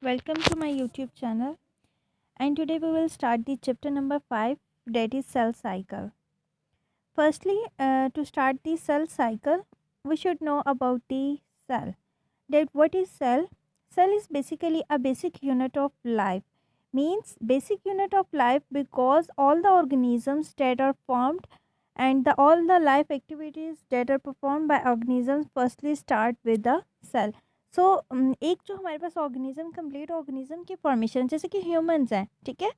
Welcome to my YouTube channel, and today we will start the chapter number 5, that is cell cycle. Firstly, to start the cell cycle, we should know about the cell. That what is cell? Cell is basically a basic unit of life. Means basic unit of life because all the organisms that are formed and all the life activities that are performed by organisms firstly start with the cell. सो एक जो हमारे पास organism complete organism की formation जैसे कि humans हैं, ठीक है,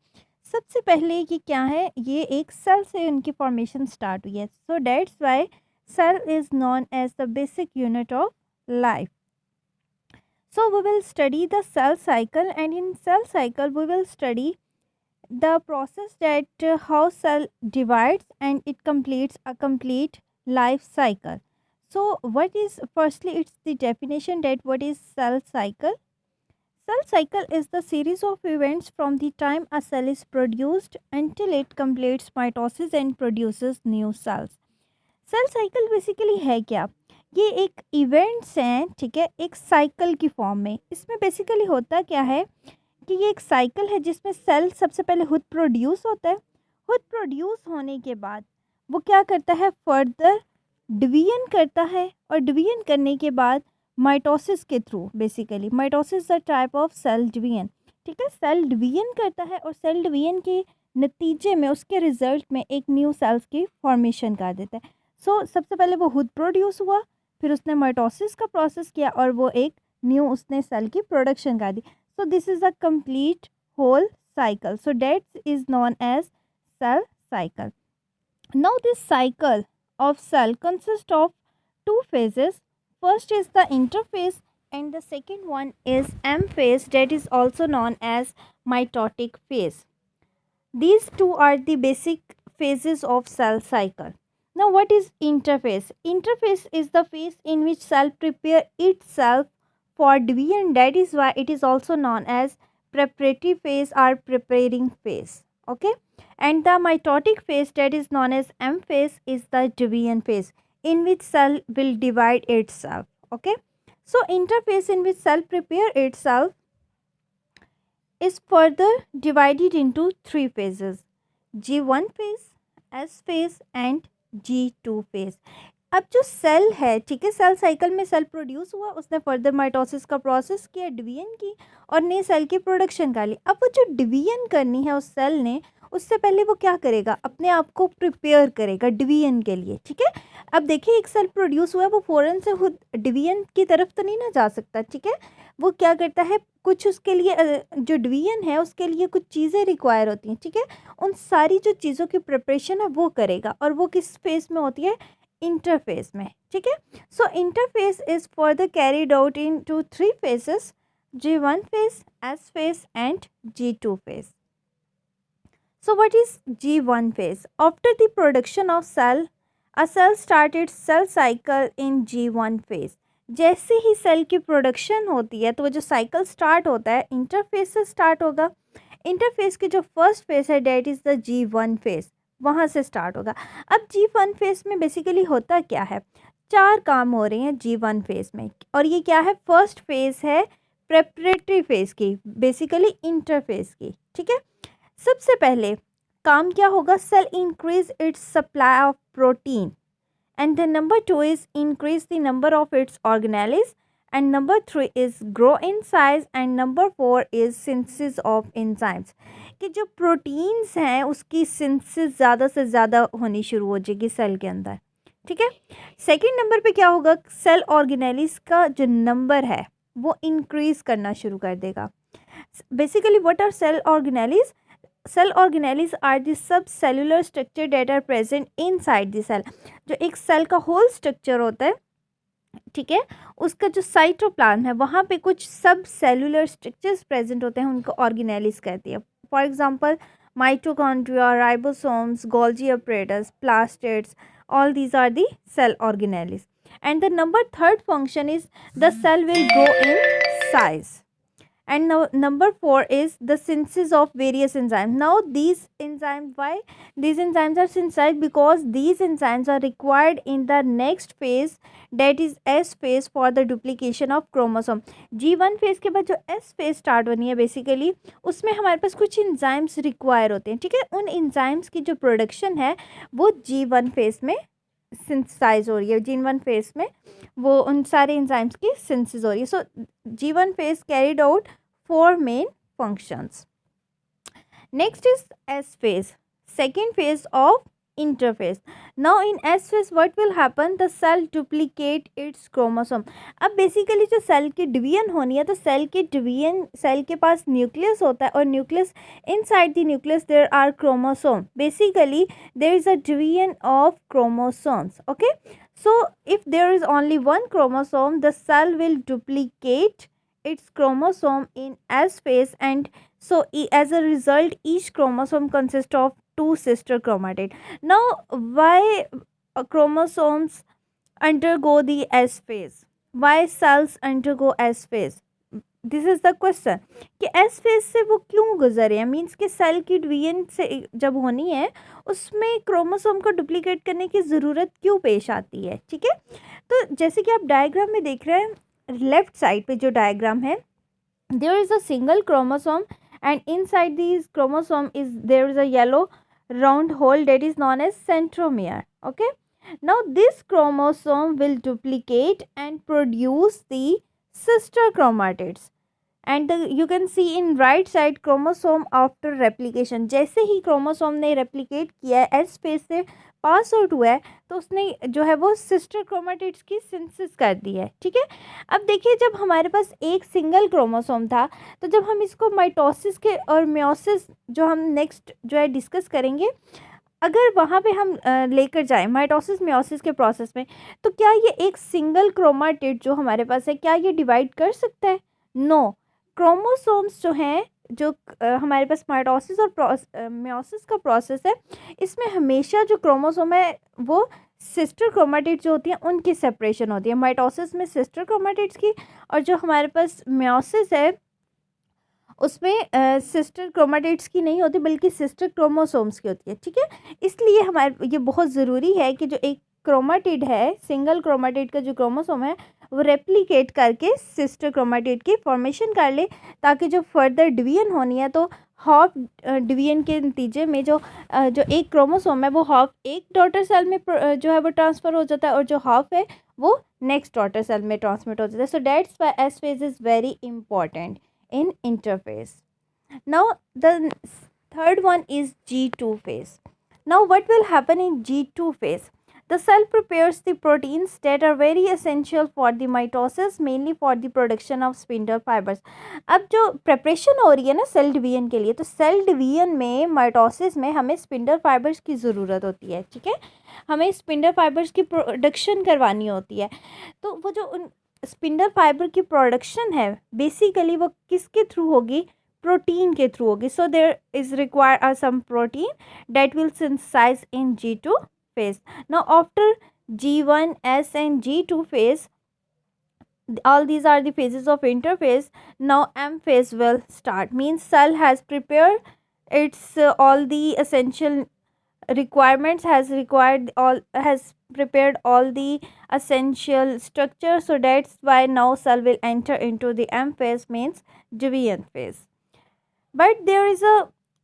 सबसे पहले ये क्या है, ये एक सेल से उनकी फॉर्मेशन स्टार्ट हुई है. So that's why cell is known as the basic unit of life. So we will study the cell cycle, and in cell cycle we will study the process that how cell divides and it completes a complete life cycle. So what is, firstly it's the definition that what is cell cycle. Cell cycle is the series of events from the time a cell is produced until it completes mitosis and produces new cells. Cell cycle basically है क्या, ये एक events हैं, ठीक है, एक cycle की form में. इसमें बेसिकली होता क्या है कि ये एक साइकिल है जिसमें सेल सबसे पहले खुद प्रोड्यूस होता है. खुद प्रोड्यूस होने के बाद वो क्या करता है, फर्दर डिवीजन करता है, और डिवीजन करने के बाद माइटोसिस के through, basically mitosis the type of cell division, ठीक है, सेल डिवीजन करता है और सेल डिवीजन के नतीजे में उसके रिजल्ट में एक न्यू सेल्स की फॉर्मेशन कर देता है. सो सबसे पहले वो खुद प्रोड्यूस हुआ, फिर उसने माइटोसिस का प्रोसेस किया और वो एक न्यू उसने सेल की प्रोडक्शन कर दी. So this is a complete whole cycle. So that is known as cell cycle. Now this cycle of cell consists of two phases. First is the interphase and the second one is M phase, that is also known as mitotic phase. These two are the basic phases of cell cycle. Now what is interphase? Interphase is the phase in which cell prepare itself for division, that is why it is also known as preparatory phase or preparing phase. Okay, and the mitotic phase, that is known as M phase, is the division phase in which cell will divide itself. Okay, so interphase in which cell prepare itself is further divided into three phases: G1 phase, S phase and G2 phase. अब जो cell है, ठीक है, cell cycle में cell produce हुआ, उसने further mitosis का process किया, डिवीजन की और नई सेल की प्रोडक्शन कर ली. अब वो जो डिवीजन करनी है उस सेल ने, उससे पहले वो क्या करेगा, अपने आप को प्रिपेयर करेगा डिवीजन के लिए. ठीक है, अब देखिए एक सेल प्रोड्यूस हुआ है, वो फ़ौरन से खुद डिवीजन की तरफ तो नहीं ना जा सकता. ठीक है, वो क्या करता है, कुछ उसके लिए जो डिवीजन है उसके लिए कुछ चीज़ें रिक्वायर होती हैं. ठीक है, उन सारी जो चीज़ों की प्रिपरेशन है वो करेगा, और वो किस फेज़ में होती है, इंटरफेस में. ठीक है, so interface is further carried out into three phases: G1 phase, S phase and G2 phase. So what is G1 phase? After the production of cell, a cell start its cell cycle in G1 phase. जैसे ही cell की production होती है तो वो जो cycle start होता है interface से स्टार्ट होगा. इंटरफेस की जो फर्स्ट फेज है that is the G1 phase, वहाँ से स्टार्ट होगा. अब G1 फेज में बेसिकली होता क्या है, चार काम हो रहे हैं G1 फेज में, और ये क्या है, फर्स्ट फेज है प्रेपरेटरी फेज की, बेसिकली इंटरफेस की. ठीक है, सबसे पहले काम क्या होगा, cell increase its supply of protein, and then number 2 is increase the number of its organelles, and number 3 is grow in size, and number 4 is synthesis of enzymes. कि जो प्रोटीन्स हैं उसकी सिंथेसिस ज़्यादा से ज़्यादा होनी शुरू हो जाएगी सेल के अंदर. ठीक है, सेकंड नंबर पे क्या होगा, सेल ऑर्गेनेलिस का जो नंबर है वो इंक्रीज करना शुरू कर देगा. Basically what are cell organelles? Cell organelles are the subcellular structure that are present inside the cell. जो एक सेल का होल स्ट्रक्चर होता है, ठीक है, उसका जो साइटोप्लाज्म है वहाँ पे कुछ सब सेलुलर स्ट्रक्चर्स प्रेजेंट होते हैं, उनको ऑर्गेनेलिस कहती है. For example mitochondria, ribosomes, Golgi apparatus, plastids, all these are the cell organelles. And the number third function is the cell will grow in size. And now number 4 is the synthesis of various enzymes. Now these enzymes, why these enzymes are synthesized? Because these enzymes are required in the next phase, that is S phase, for the duplication of chromosome. G1 phase के बाद जो S phase start होनी है basically, उसमें हमारे पास कुछ enzymes require होते हैं, ठीक है। उन इंजाइम्स की जो प्रोडक्शन है वो G1 फेज में सिंथेसाइज हो रही है, G1 फेज में वो उन सारे इंजाइम्स की सिंथेसिस हो रही है। सो G1 phase carried out 4 main functions. Next is S phase, second phase of interphase. Now in S phase what will happen? The cell duplicate its chromosome. अब बेसिकली जो सेल की डिवीजन होनी है, तो सेल की डिवीजन, सेल के पास nucleus होता है और nucleus, inside the nucleus there are chromosome. Basically there is a division of chromosomes. Okay, so if there is only one chromosome, the cell will duplicate its chromosome in S phase, and so as a result each chromosome consists of 2 sister chromatid. Now why chromosomes undergo the S phase? Why cells undergo S phase? This is the question कि S phase से वो क्यों गुजरे हैं, means कि cell की division से जब होनी है उसमें क्रोमोसोम को डुप्लीकेट करने की ज़रूरत क्यों पेश आती है, ठीक है। तो जैसे कि आप डायग्राम में देख रहे हैं, लेफ्ट साइड पे जो डायग्राम है, there is a single chromosome and inside these chromosome is there is a yellow round hole that is known as centromere. Okay, now this chromosome will duplicate and produce the sister chromatids, and you can see in right side chromosome after replication. जैसे ही chromosome ने replicate किया है, S phase से pass out हुआ है, तो उसने जो है वो सिस्टर क्रोमेटिड्स की सिंथेसिस कर दी है, ठीक है। अब देखिए, जब हमारे पास एक सिंगल क्रोमोसोम था, तो जब हम इसको माइटोसिस के और म्योसिस जो हम नेक्स्ट जो है डिस्कस करेंगे, अगर वहाँ पे हम लेकर जाएं माइटोसिस म्योसिस के प्रोसेस में, तो क्या ये एक सिंगल क्रोमाटिड जो हमारे पास है, क्या ये डिवाइड कर सकता है? नो। क्रोमोसोम्स जो हैं, जो हमारे पास माइटोसिस और म्योसिस का प्रोसेस है, इसमें हमेशा जो क्रोमोसोम है वो सिस्टर क्रोमाटिड जो होती हैं उनकी सेपरेशन होती है। माइटोसिस में सिस्टर क्रोमाटिड्स की, और जो हमारे पास म्योसिस है उसमें सिस्टर क्रोमाटिड्स की नहीं होती, बल्कि सिस्टर क्रोमोसोम्स की होती है, ठीक है। इसलिए हमारे ये बहुत ज़रूरी है कि जो एक क्रोमाटिड है, सिंगल क्रोमाटिड का जो क्रोमोसोम है, वो रेप्लिकेट करके सिस्टर क्रोमाटिड की फॉर्मेशन कर ले, ताकि जो फर्दर डिवीजन होनी है, तो हाफ डिवीजन के नतीजे में जो एक क्रोमोसोम है वो हाफ एक डॉटर सेल में जो है वो ट्रांसफ़र हो जाता है, और जो हाफ है वो नेक्स्ट डॉटर सेल में ट्रांसमिट हो जाता है. So that's why S phase is very important in interphase. Now the third one is G2 phase. Now what will happen in G2 phase? The cell prepares the proteins that are very essential for the mitosis, mainly for the production of spindle fibers. अब जो preparation हो रही है ना cell division के लिए, तो cell division में माइटोसिस में हमें स्पिंडल फाइबर्स की ज़रूरत होती है, ठीक है। हमें स्पिंडल फाइबर्स की प्रोडक्शन करवानी होती है, तो वो जो उन स्पिंडल फाइबर की प्रोडक्शन है बेसिकली वो किसके थ्रू होगी? प्रोटीन के थ्रू होगी. So there is require some protein that will synthesise in G2 phase. Now after G1, S and G2 phase, all these are the phases of interphase. Now M phase will start, means cell has prepared its all the essential requirements, has prepared all the essential structure. So that's why now cell will enter into the M phase, means division phase. But there is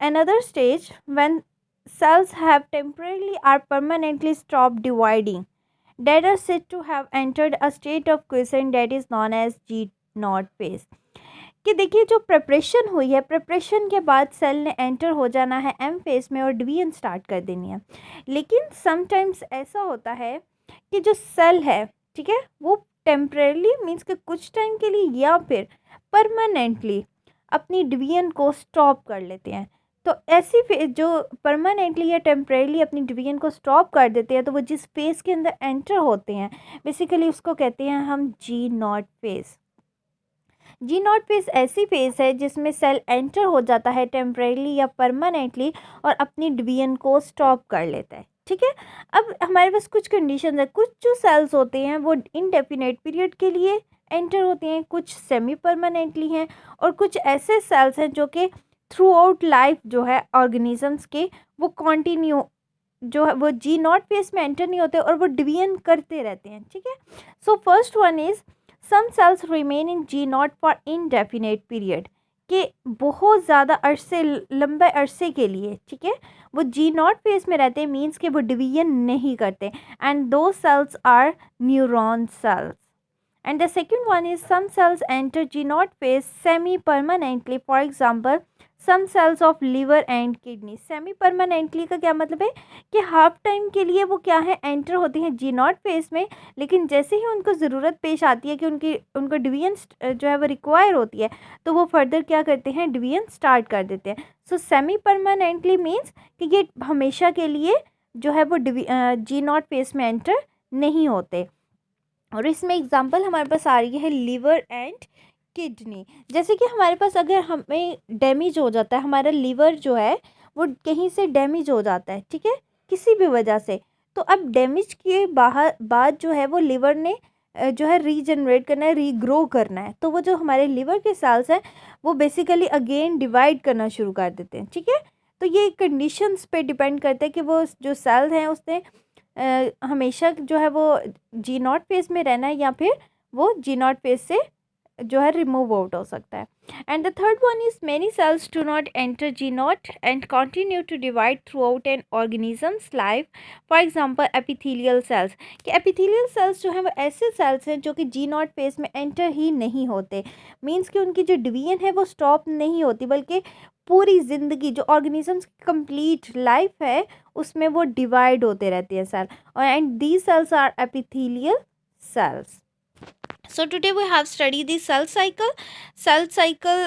another stage when cells have temporarily or permanently stopped dividing, that are said to have entered a state of quiescence, that is known as G0 phase. कि देखिए जो preparation हुई है, preparation के बाद cell ने enter हो जाना है एम फेज में और डिवीजन स्टार्ट कर देनी है. लेकिन समटाइम्स ऐसा होता है कि जो सेल है, ठीक है, वो टेम्परेली मीन्स कि कुछ टाइम के लिए या फिर परमानेंटली अपनी डिवीजन को स्टॉप कर लेते हैं. तो ऐसी फेज जो परमानेंटली या टेम्परेली अपनी डिवीजन को स्टॉप कर देते हैं, तो वो जिस फेज़ के अंदर एंटर होते हैं बेसिकली उसको कहते हैं हम G0 फेज़. G0 फेज़ ऐसी फेज़ है जिसमें सेल एंटर हो जाता है टेम्परेली या परमानेंटली और अपनी डिवीजन को स्टॉप कर लेता है, ठीक है. अब हमारे पास कुछ कंडीशन है, कुछ जो सेल्स होते हैं वो इनडेफिनेट पीरियड के लिए एंटर होते हैं, कुछ सेमी परमानेंटली हैं और कुछ ऐसे सेल्स हैं जो कि थ्रू आउट लाइफ जो है ऑर्गेनिजम्स के वो कंटिन्यू जो है वो जी नॉट फेज में एंटर नहीं होते और वो डिवीजन करते रहते हैं, ठीक है। So first one is some cells remain in G naught for indefinite period, कि बहुत ज़्यादा अरसे, लंबे अरसे के लिए, ठीक है, वो जी नॉट फेज में रहते हैं, मीन्स कि वो डिवीजन नहीं करते, एंड दो cells are neuron cells. And the second one is some cells enter G naught phase semi-permanently. For example, some cells of liver and kidney. Semi-permanently का क्या मतलब है कि हाफ टाइम के लिए वो क्या है एंटर होती हैं जी नॉट फेज में, लेकिन जैसे ही उनको ज़रूरत पेश आती है कि उनको डिवीजन जो है वो रिक्वायर होती है तो वो फर्दर क्या करते हैं, डिवीजन स्टार्ट कर देते हैं। सो सेमी परमानेंटली मीन्स कि ये हमेशा के लिए जो है वो जी नॉट फेज में एंटर नहीं होते। और इसमें एग्जांपल हमारे पास आ रही है लिवर एंड किडनी। जैसे कि हमारे पास अगर हमें डैमेज हो जाता है, हमारा लिवर जो है वो कहीं से डैमेज हो जाता है, ठीक है, किसी भी वजह से, तो अब डैमेज के बाद जो है वो लिवर ने जो है रीजनरेट करना है, रीग्रो करना है, तो वो जो हमारे लिवर के सेल्स हैं वो बेसिकली अगेन डिवाइड करना शुरू कर देते हैं, ठीक है। तो ये कंडीशंस पे डिपेंड करता है कि वो जो सेल्स हैं उसने हमेशा जो है वो जी नॉट फेज में रहना है या फिर वो जी नॉट फेज से जो है रिमूव आउट हो सकता है। And the third one is many cells do not enter G naught and continue to divide throughout an organism's life. For example epithelial cells, कि एपिथेलियल सेल्स जो है वो ऐसे सेल्स हैं जो कि जी नॉट फेज में enter ही नहीं होते, मीन्स कि उनकी जो डिवीजन है वो स्टॉप नहीं होती, बल्कि पूरी ज़िंदगी जो ऑर्गेनिजम्स की कंप्लीट लाइफ है उसमें वो डिवाइड होते रहते हैं सेल, और and these cells are epithelial cells. So today we have studied the cell cycle. Cell cycle,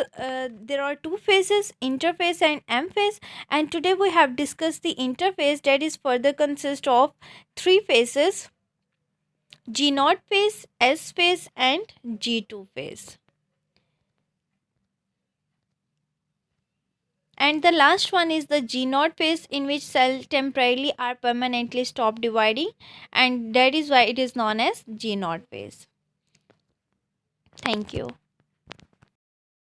there are two phases, interphase and M phase, and today we have discussed the interphase, that is further consist of three phases: G naught phase, S phase and G2 phase. And the last one is the G naught phase, in which cell temporarily or permanently stop dividing, and that is why it is known as G naught phase. Thank you.